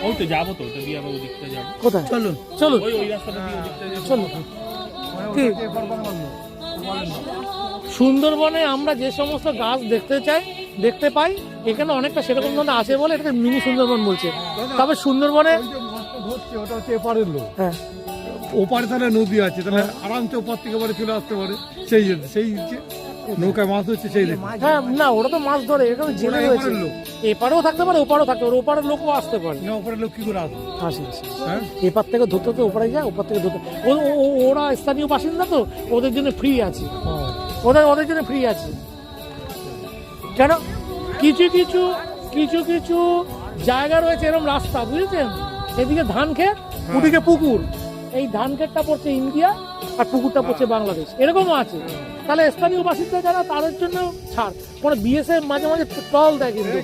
ওই তো যাবো তো, ওটা দিয়ে আবার ওদিকটা যাবো। কোথায়? চলুন চলুন, ওই রাস্তাটা দিয়ে ওদিকটা যাবো। চলুন। কি সুন্দরবনে আমরা যে সমস্ত গাছ দেখতে পাই, এখানে অনেকটা সেরকম ধরনের আছে বলে এটাকে মিনি সুন্দরবন বলছে। তবে সুন্দরবনে ওটা হচ্ছে এপারের লোক, হ্যাঁ ওপারে তাহলে নদী আছে, তাহলে আরামসে ওপার থেকে বাড়ি চলে আসতে পারে। সেই জন্য সেই যে নৌকায় মাছ হচ্ছে সেই দেখে। হ্যাঁ, না ওরা তো মাছ ধরে, এখানে জেলে রয়েছে, এপারেও থাকতে পারে ওপারেও থাকতে পারে, ওপারের লোকও আসতে পারে। না ওপারের লোক কি করে আসবে? আসে। হ্যাঁ, এপার থেকে ধরতে তো ওপারে যায়, ওপার থেকে ধরতে ওরা স্থানীয় বাসিন্দা তো, ওদের জন্য ফ্রি আছে, ওদের জন্য ফ্রি আছে। কেন কিছু জায়গা রয়েছে এরকম রাস্তা, বুঝেছেন, এদিকে ধান ক্ষেত, ওদিকে পুকুর, এই ধান ক্ষেতটা পড়ছে ইন্ডিয়া আর পুকুরটা পড়ছে বাংলাদেশ, এরকমও আছে। তাহলে স্থানীয় বাসিন্দা যারা, তাদের জন্য ছাড়। মানে বিএসএফ মাঝে মাঝে টল দেয় কিন্তু।